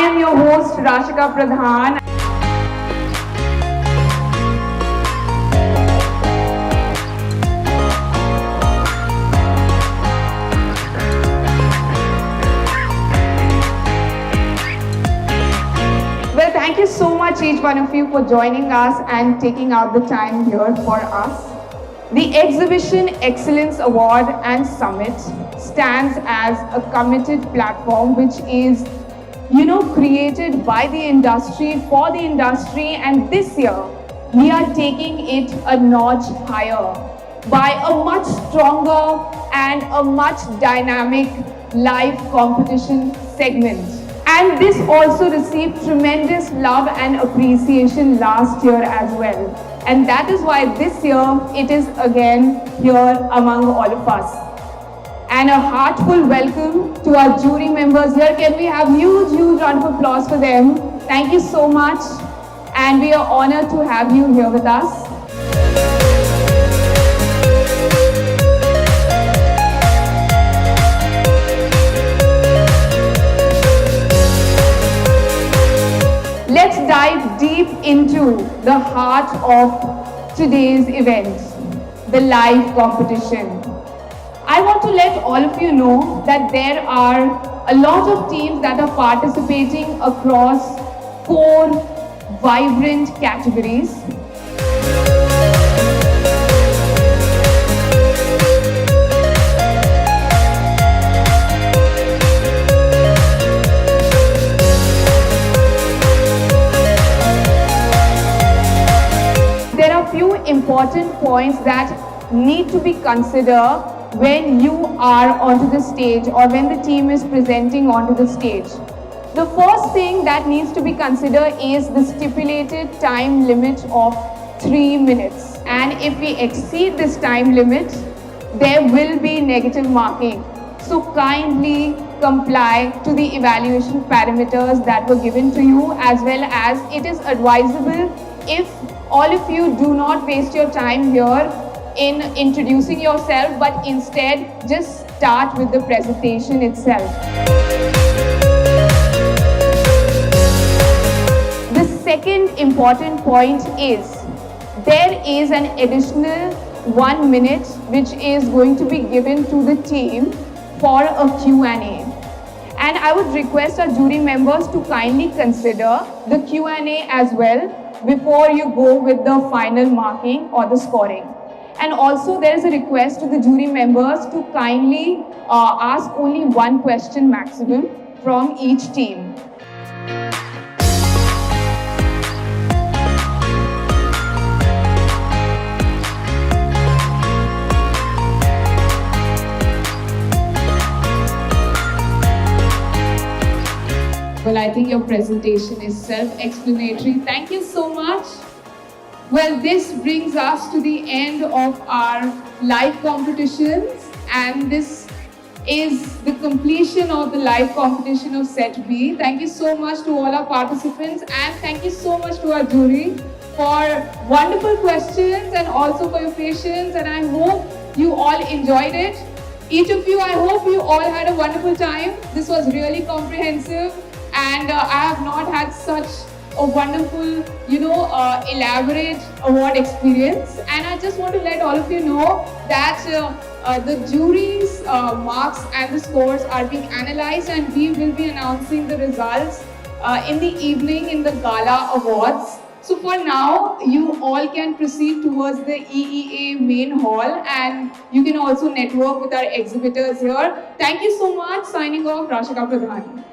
am your host Rashika Pradhan. Well, thank you so much each one of you for joining us and taking out the time here for us. The Exhibition Excellence Award and Summit stands as a committed platform which is, created by the industry for the industry, and this year we are taking it a notch higher by a much stronger and a much dynamic live competition segment. And this also received tremendous love and appreciation last year as well. And that is why this year it is again here among all of us. And a heartful welcome to our jury members here. Can we have huge round of applause for them? Thank you so much. And we are honored to have you here with us. Let's dive deep into the heart of today's event, the live competition. I want to let all of you know that there are a lot of teams that are participating across 4 vibrant categories. There are few important points that need to be considered when you are onto the stage or when the team is presenting onto the stage. The first thing that needs to be considered is the stipulated time limit of 3 minutes. And if we exceed this time limit, there will be negative marking. So kindly comply to the evaluation parameters that were given to you, as well as it is advisable if all of you do not waste your time here in introducing yourself, but instead just start with the presentation itself. The second important point is there is an additional 1 minute which is going to be given to the team for a Q&A. And I would request our jury members to kindly consider the Q&A as well before you go with the final marking or the scoring. And also there is a request to the jury members to kindly ask only 1 question maximum from each team. Well, I think your presentation is self-explanatory. Thank you so much. Well, this brings us to the end of our live competitions, and this is the completion of the live competition of Set B. Thank you so much to all our participants, and thank you so much to our jury for wonderful questions and also for your patience, and I hope you all enjoyed it. Each of you, I hope you all had a wonderful time. This was really comprehensive, and I have not had such a wonderful, elaborate award experience. And I just want to let all of you know that the jury's marks and the scores are being analyzed, and we will be announcing the results in the evening in the Gala Awards. So for now, you all can proceed towards the EEA main hall, and you can also network with our exhibitors here. Thank you so much. Signing off, Rashika Pradhan.